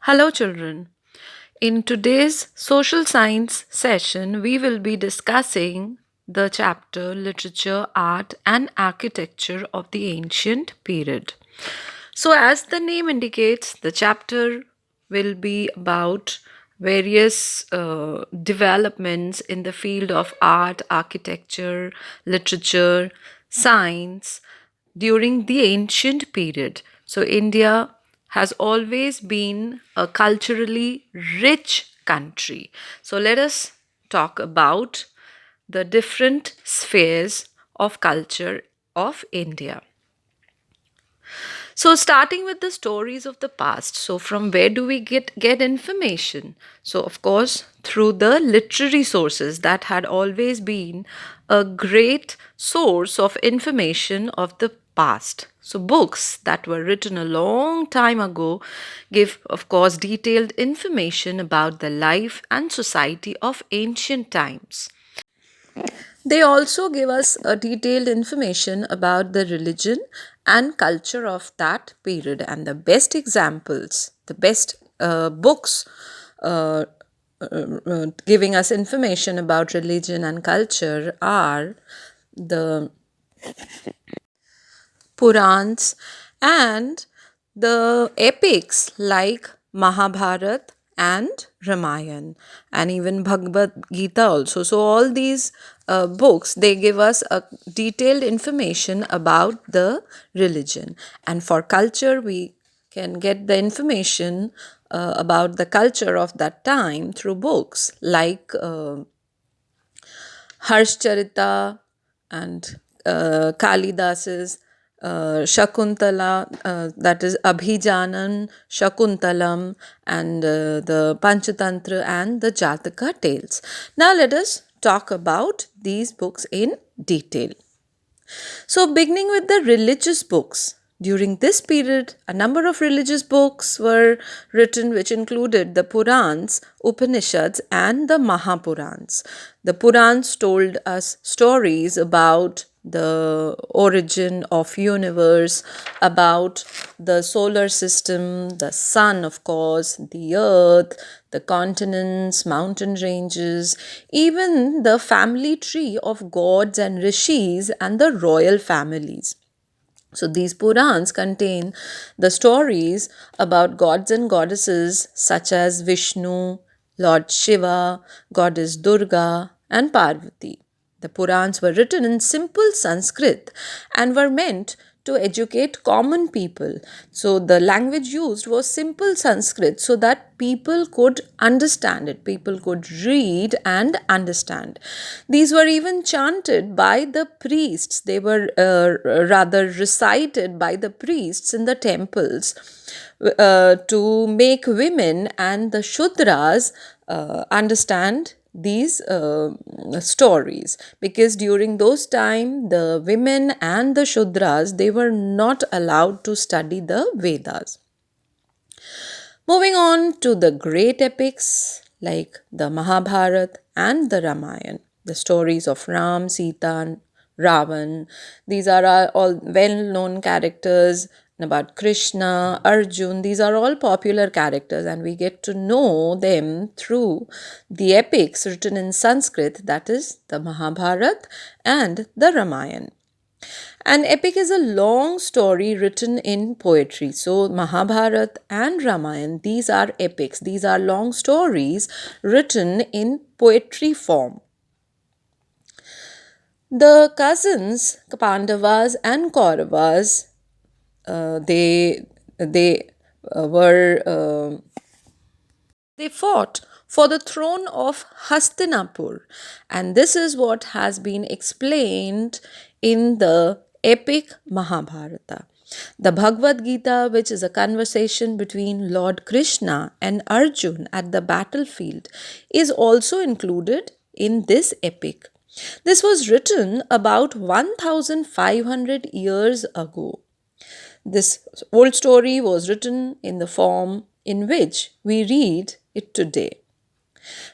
Hello, children. In today's social science session, we will be discussing the chapter Literature, Art, and Architecture of the Ancient Period. So, as the name indicates, the chapter will be about various developments in the field of art, architecture, literature, science during the ancient period. So, India has always been a culturally rich country. So, let us talk about the different spheres of culture of India. So, starting with the stories of the past. So, from where do we get information? So, of course, through the literary sources that had always been a great source of information of the past. So, books that were written a long time ago give, of course, detailed information about the life and society of ancient times. They also give us a detailed information about the religion and culture of that period. And the best examples, the best books uh, giving us information about religion and culture are the Purans and the epics like Mahabharat and Ramayan and even Bhagavad Gita also. So all these books, they give us a detailed information about the religion. And for culture, we can get the information about the culture of that time through books like Harshcharita and Kalidas's Shakuntala, that is Abhijanan, Shakuntalam, and the Panchatantra and the Jataka tales. Now let us talk about these books in detail. So, beginning with the religious books, during this period, a number of religious books were written, which included the Purans, Upanishads, and the Mahapurans. The Purans told us stories about the origin of universe, about the solar system, the sun, of course, the earth, the continents, mountain ranges, even the family tree of gods and rishis and the royal families. So these Purans contain the stories about gods and goddesses such as Vishnu, Lord Shiva, Goddess Durga, and Parvati. The Purans were written in simple Sanskrit and were meant to educate common people. So the language used was simple Sanskrit so that people could understand it, people could read and understand. These were even chanted by the priests, they were rather recited by the priests in the temples to make women and the Shudras understand these stories, because during those time the women and the Shudras, they were not allowed to study the Vedas. Moving on to the great epics like the Mahabharata and the Ramayana, the stories of Ram, Sita, and Ravan. These are all well known characters. About Krishna, Arjun, these are all popular characters, and we get to know them through the epics written in Sanskrit, that is the Mahabharata and the Ramayana. An epic is a long story written in poetry. So, Mahabharata and Ramayana, these are epics. These are long stories written in poetry form. The cousins, Pandavas and Kauravas, they they fought for the throne of Hastinapur, and this is what has been explained in the epic Mahabharata. The Bhagavad Gita, which is a conversation between Lord Krishna and Arjun at the battlefield, is also included in this epic. This was written about 1500 years ago. This old story was written in the form in which we read it today.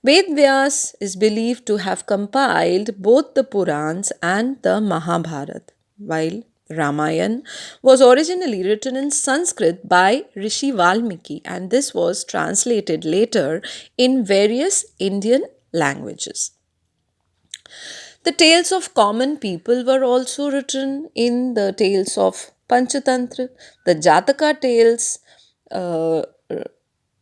Ved Vyas is believed to have compiled both the Purans and the Mahabharata, while Ramayan was originally written in Sanskrit by Rishi Valmiki, and this was translated later in various Indian languages. The tales of common people were also written in the tales of Panchatantra. The Jataka tales uh,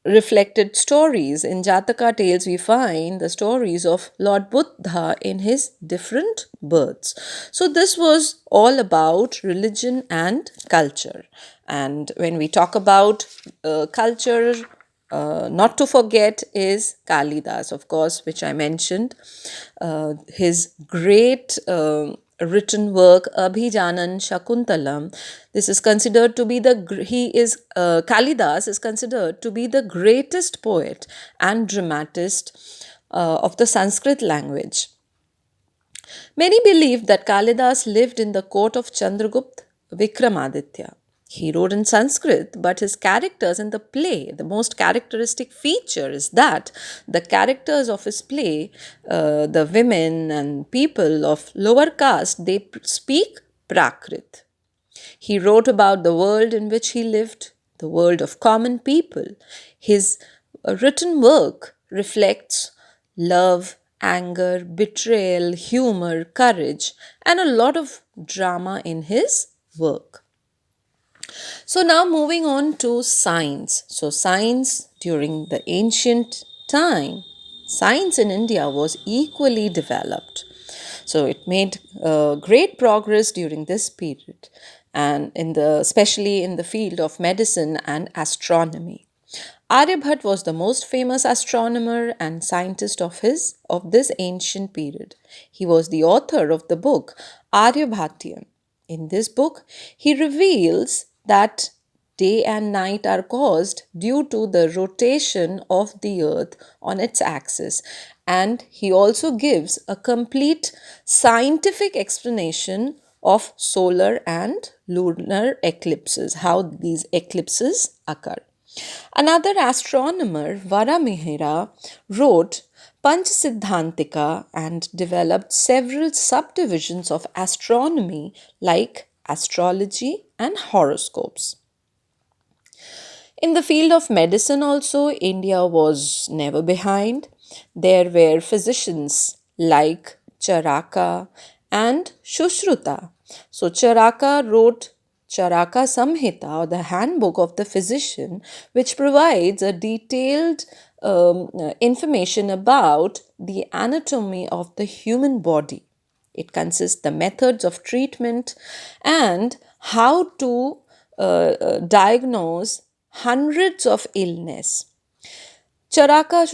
reflected stories. In Jataka tales, we find the stories of Lord Buddha in his different births. So, this was all about religion and culture. And when we talk about culture, not to forget is Kalidas, of course, which I mentioned. His great written work, Abhijanan Shakuntalam, this is considered to be Kalidas is considered to be the greatest poet and dramatist of the Sanskrit language. Many believe that Kalidas lived in the court of Chandragupta Vikramaditya. He wrote in Sanskrit, but his characters in the play, the most characteristic feature is that the characters of his play, the women and people of lower caste, they speak Prakrit. He wrote about the world in which he lived, the world of common people. His written work reflects love, anger, betrayal, humor, courage, and a lot of drama in his work. So, now moving on to science. So, science during the ancient time, science in India was equally developed. So, it made great progress during this period, and especially in the field of medicine and astronomy. Aryabhat was the most famous astronomer and scientist of this ancient period. He was the author of the book Aryabhatiam. In this book, he reveals that day and night are caused due to the rotation of the earth on its axis, and he also gives a complete scientific explanation of solar and lunar eclipses, how these eclipses occur. Another astronomer, Varamihira, wrote Panchasiddhantika and developed several subdivisions of astronomy like astrology and horoscopes. In the field of medicine, also, India was never behind. There were physicians like Charaka and Shushruta. So, Charaka wrote Charaka Samhita, or the handbook of the physician, which provides a detailed information about the anatomy of the human body. It consists the methods of treatment and how to diagnose hundreds of illness. Charaka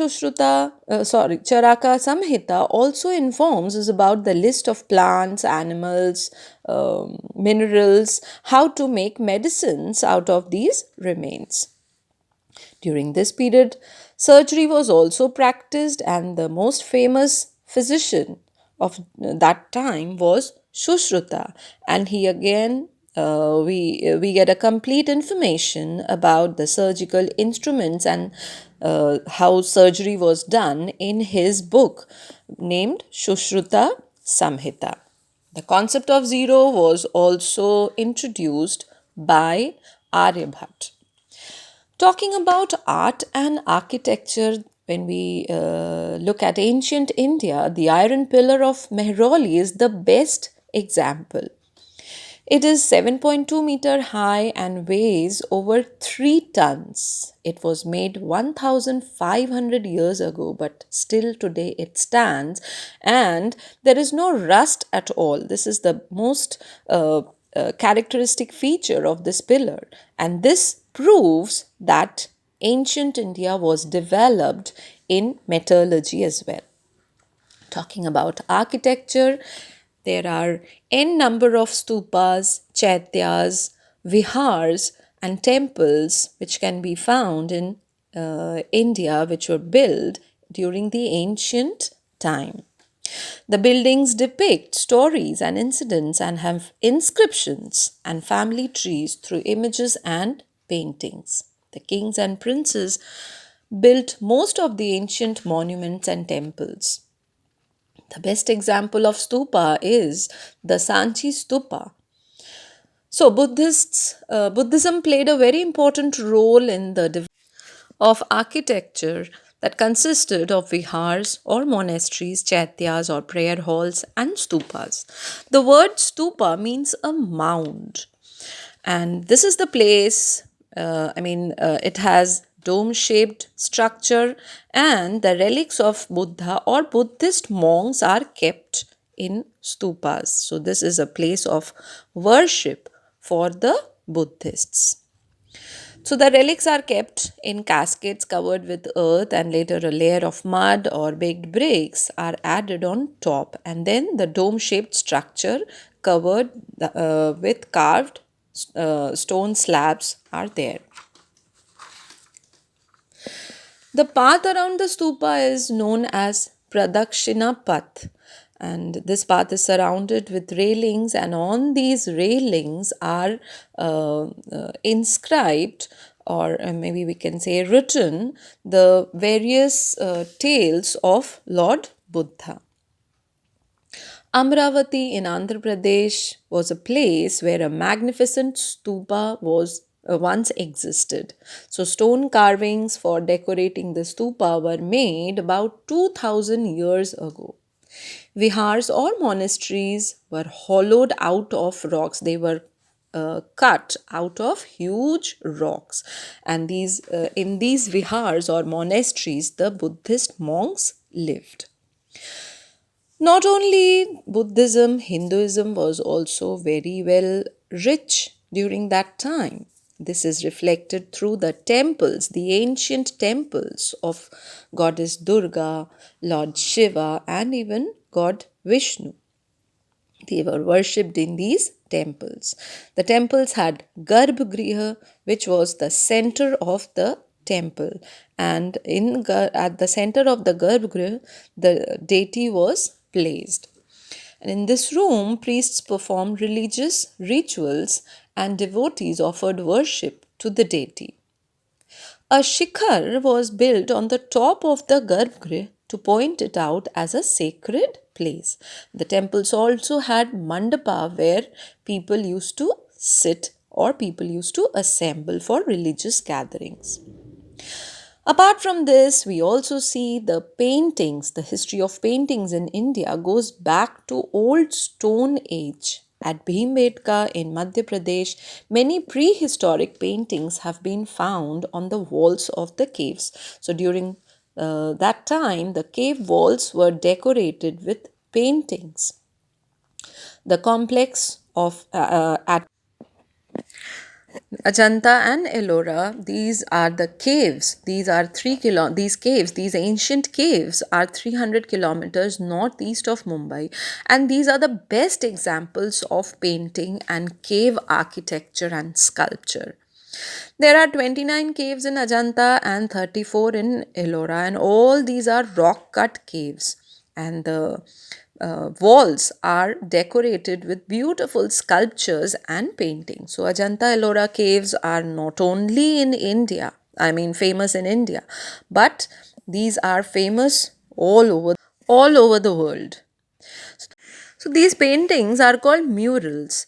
Samhita also informs us about the list of plants, animals, minerals, how to make medicines out of these remains. During this period, surgery was also practiced, and the most famous physician of that time was Shushruta, and he again we get a complete information about the surgical instruments and how surgery was done in his book named Shushruta Samhita. The concept of zero was also introduced by Aryabhat. Talking about art and architecture, when we look at ancient India, the iron pillar of Mehrauli is the best example. It is 7.2-meter high and weighs over 3 tons. It was made 1500 years ago, but still today it stands, and there is no rust at all. This is the most characteristic feature of this pillar, and this proves that ancient India was developed in metallurgy as well. Talking about architecture, there are n number of stupas, chaityas, vihars, and temples which can be found in India, which were built during the ancient time. The buildings depict stories and incidents and have inscriptions and family trees through images and paintings. The kings and princes built most of the ancient monuments and temples. The best example of stupa is the Sanchi Stupa. So Buddhism played a very important role in the development of architecture that consisted of vihars or monasteries, chaityas or prayer halls, and stupas. The word stupa means a mound, and this is the place. It has dome shaped structure, and the relics of Buddha or Buddhist monks are kept in stupas. So, this is a place of worship for the Buddhists. So the relics are kept in caskets covered with earth, and later a layer of mud or baked bricks are added on top, and then the dome shaped structure covered with carved stone slabs are there. The path around the stupa is known as Pradakshina Path, and this path is surrounded with railings, and on these railings are inscribed, or maybe we can say written, the various tales of Lord Buddha. Amravati in Andhra Pradesh was a place where a magnificent stupa was once existed. So, stone carvings for decorating the stupa were made about 2000 years ago. Vihars or monasteries were hollowed out of rocks. They were cut out of huge rocks, and in these vihars or monasteries, the Buddhist monks lived. Not only Buddhism, Hinduism was also very well rich during that time. This is reflected through the temples, the ancient temples of Goddess Durga, Lord Shiva, and even God Vishnu. They were worshipped in these temples. The temples had Garbhagriha, which was the center of the temple, and at the center of the Garbhagriha, the deity was placed. And in this room, priests performed religious rituals and devotees offered worship to the deity. A shikhar was built on the top of the Garbhagriha to point it out as a sacred place. The temples also had mandapa where people used to sit or people used to assemble for religious gatherings. Apart from this, we also see the paintings. The history of paintings in India goes back to old Stone Age. At Bhimbetka in Madhya Pradesh, many prehistoric paintings have been found on the walls of the caves. So, during that time, the cave walls were decorated with paintings. The complex of at Ajanta and Ellora, these are the caves. These caves, these ancient caves are 300 kilometers northeast of Mumbai, and these are the best examples of painting and cave architecture and sculpture. There are 29 caves in Ajanta and 34 in Ellora, and all these are rock cut caves. And the walls are decorated with beautiful sculptures and paintings. So, Ajanta Ellora caves are not only in India, famous in India, but these are famous all over the world. So these paintings are called murals.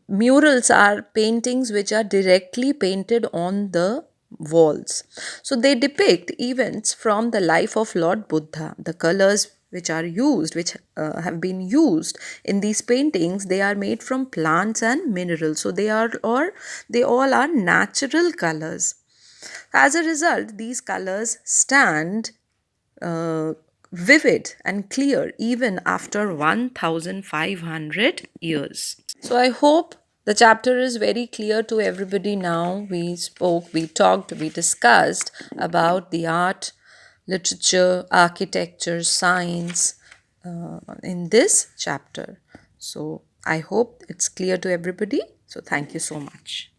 Murals are paintings which are directly painted on the walls. So they depict events from the life of Lord Buddha. The colors which have been used in these paintings, they are made from plants and minerals. So they all are natural colors. As a result, these colors stand uh, vivid and clear even after 1500 years. So I hope the chapter is very clear to everybody now. We talked, we discussed about the art, literature, architecture, science in this chapter. So I hope it's clear to everybody. So thank you so much.